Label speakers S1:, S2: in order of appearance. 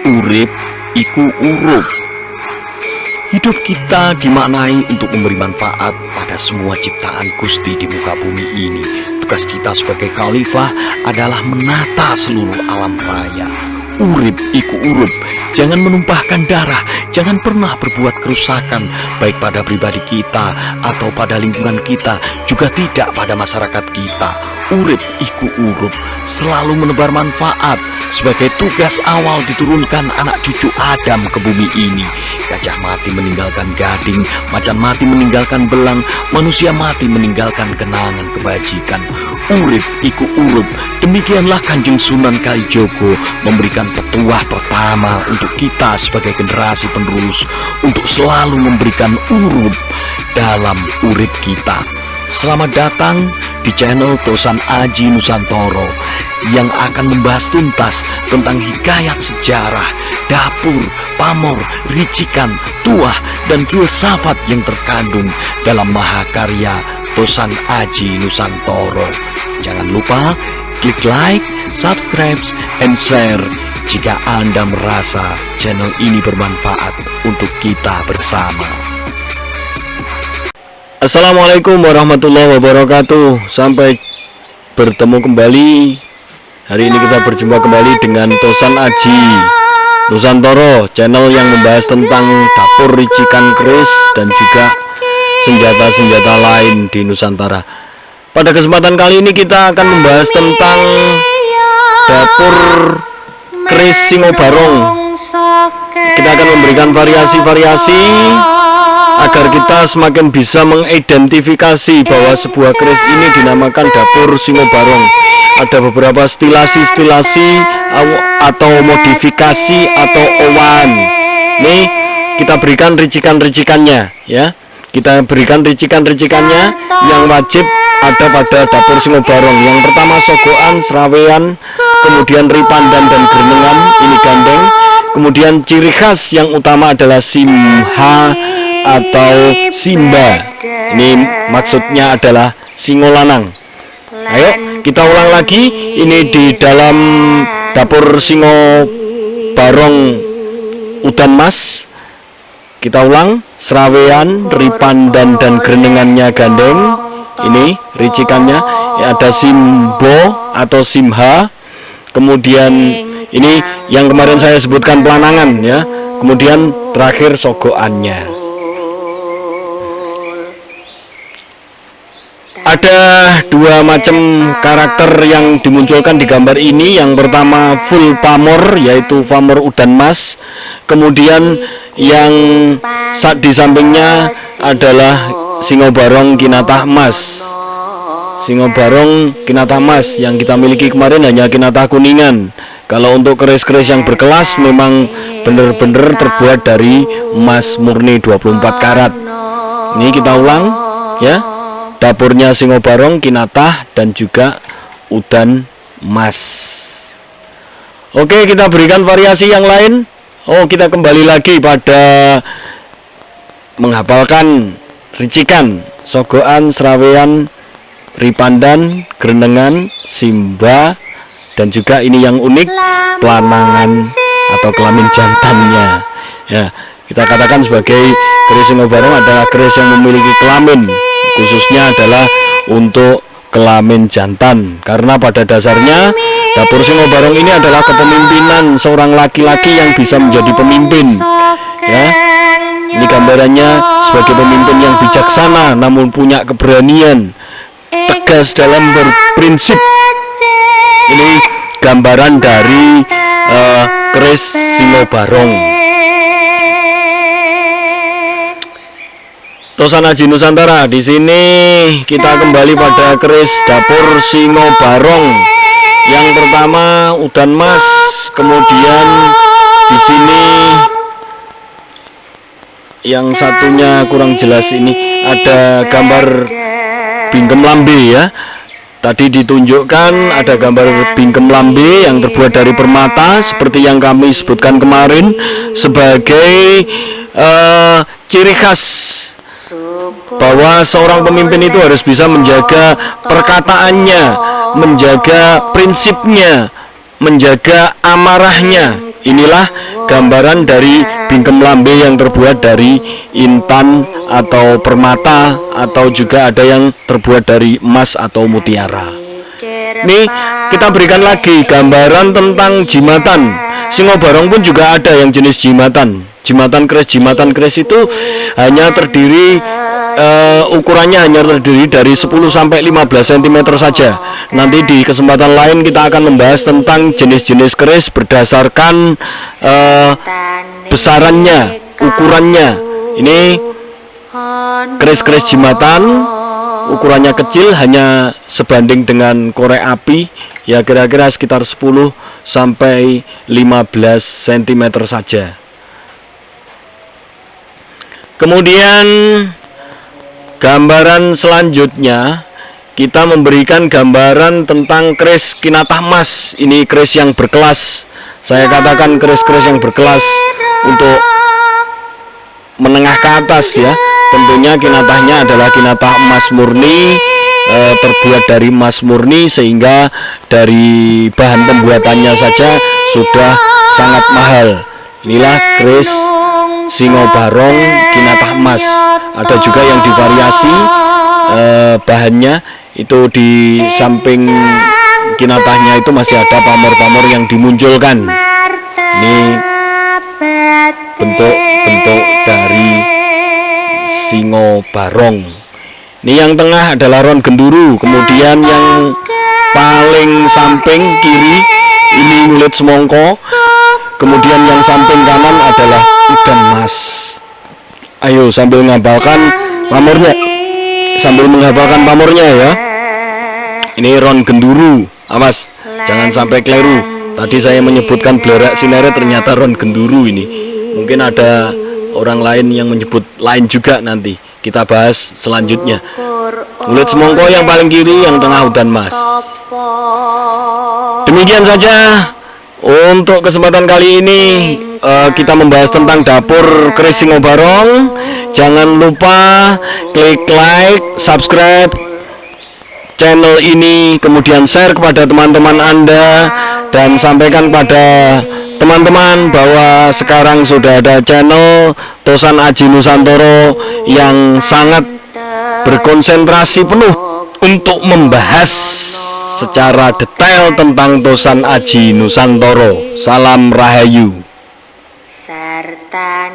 S1: urip iku urup. Hidup kita dimaknai untuk memberi manfaat pada semua ciptaan Gusti di muka bumi ini. Tugas kita sebagai khalifah adalah menata seluruh alam raya. Urip iku urup. Jangan menumpahkan darah, jangan pernah berbuat kerusakan, baik pada pribadi kita atau pada lingkungan kita, juga tidak pada masyarakat kita. Urip iku urup, selalu menebar manfaat. Sebagai tugas awal diturunkan anak cucu Adam ke bumi ini. Gajah mati meninggalkan gading, macan mati meninggalkan belang, manusia mati meninggalkan kenangan kebajikan. Urip iku urup. Demikianlah Kanjeng Sunan Kalijogo memberikan petuah pertama untuk kita sebagai generasi penerus, untuk selalu memberikan urup dalam urip kita. Selamat datang di channel Tosan Aji Nusantoro yang akan membahas tuntas tentang hikayat sejarah, dapur, pamor, ricikan, tuah, dan filsafat yang terkandung dalam mahakarya Tosan Aji Nusantoro. Jangan lupa klik like, subscribe, and share jika Anda merasa channel ini bermanfaat untuk kita bersama. Assalamualaikum warahmatullahi wabarakatuh. Sampai bertemu kembali. Hari ini kita berjumpa kembali dengan Tosan Aji Nusantoro, channel yang membahas tentang dapur, ricikan keris, dan juga senjata-senjata lain di Nusantara. Pada kesempatan kali ini kita akan membahas tentang dapur keris Singobarong. Kita akan memberikan variasi-variasi agar kita semakin bisa mengidentifikasi bahwa sebuah keris ini dinamakan dapur Singobarong. Ada beberapa stilasi-stilasi atau modifikasi atau owan. Nih kita berikan ricikan-ricikannya ya. Kita berikan ricikan-ricikannya yang wajib ada pada dapur Singobarong. Yang pertama sogokan, serawean, kemudian ripandan dan grenengan, ini gandeng. Kemudian ciri khas yang utama adalah simha atau simba. Ini maksudnya adalah singolanang. Ayo kita ulang lagi. Ini di dalam dapur Singobarong Udan Mas. Kita ulang, serawean, ripandan dan grenengannya gandeng. Ini ricikannya ya, ada simbo atau simha. Kemudian ini yang kemarin saya sebutkan pelanangan ya. Kemudian terakhir sogoannya. Ada dua macam karakter yang dimunculkan di gambar ini. Yang pertama full pamor, yaitu pamor Udan Mas. Kemudian yang di sampingnya adalah Singobarong Kinatah Mas. Singobarong Kinatah Mas yang kita miliki kemarin hanya Kinatah Kuningan. Kalau untuk keris-keris yang berkelas memang benar-benar terbuat dari emas murni 24 karat. Ini kita ulang ya. Dapurnya Singobarong, Kinatah, dan juga Udan Mas. Oke, kita berikan variasi yang lain. Oh, kita kembali lagi pada menghafalkan ricikan, sogoan, serawean, ripandan, grenengan, simba, dan juga ini yang unik, pelanangan atau kelamin jantannya. Ya, kita katakan sebagai keris Singobarong adalah keris yang memiliki kelamin, khususnya adalah untuk kelamin jantan, karena pada dasarnya dapur Singobarong ini adalah kepemimpinan seorang laki-laki yang bisa menjadi pemimpin ya. Ini gambarannya sebagai pemimpin yang bijaksana namun punya keberanian, tegas dalam berprinsip. Ini gambaran dari keris Singobarong. Tosan Aji Nusantara, di sini kita kembali pada keris dapur Singobarong. Yang pertama Udan Mas, kemudian di sini yang satunya kurang jelas, ini ada gambar bingkem lambe ya. Tadi ditunjukkan ada gambar bingkem lambe yang terbuat dari permata seperti yang kami sebutkan kemarin sebagai ciri khas bahwa seorang pemimpin itu harus bisa menjaga perkataannya, menjaga prinsipnya, menjaga amarahnya. Inilah gambaran dari bingkem lambe yang terbuat dari intan atau permata, atau juga ada yang terbuat dari emas atau mutiara. Nih kita berikan lagi gambaran tentang jimatan. Singo Barong pun juga ada yang jenis jimatan. Jimatan keris itu hanya terdiri ukurannya hanya terdiri dari 10 sampai 15 cm saja. Nanti di kesempatan lain kita akan membahas tentang jenis-jenis keris berdasarkan besarannya, ukurannya. Ini keris-keris jimatan ukurannya kecil, hanya sebanding dengan korek api, ya kira-kira sekitar 10 sampai 15 cm saja. Kemudian gambaran selanjutnya kita memberikan gambaran tentang keris kinatah emas. Ini keris yang berkelas. Saya katakan keris-keris yang berkelas untuk menengah ke atas ya. Tentunya kinatahnya adalah kinatah emas murni, terbuat dari emas murni, sehingga dari bahan pembuatannya saja sudah sangat mahal. Inilah keris Singo Barong kinatah emas. Ada juga yang divariasi bahannya, itu di samping kinatahnya itu masih ada pamor-pamor yang dimunculkan. Ini bentuk-bentuk dari Singo Barong. Ini yang tengah adalah ron genduru, kemudian yang paling samping kiri ini ngulit semongko, kemudian yang samping kanan adalah udan mas. Ayo sambil menghafalkan pamornya, ya. Ini ron genduru, awas jangan sampai keliru. Tadi saya menyebutkan blerak sinere, ternyata ron genduru ini. Mungkin ada orang lain yang menyebut lain juga, nanti kita bahas selanjutnya. Ngulit semongko yang paling kiri, yang tengah udan mas. Demikian saja untuk kesempatan kali ini. Kita membahas tentang dapur keris Singo Barong. Jangan lupa klik like, subscribe channel ini, kemudian share kepada teman-teman Anda, dan sampaikan pada teman-teman bahwa sekarang sudah ada channel Tosan Aji Nusantoro yang sangat berkonsentrasi penuh untuk membahas secara detail tentang Tosan Aji Nusantoro. Salam Rahayu.
S2: Serta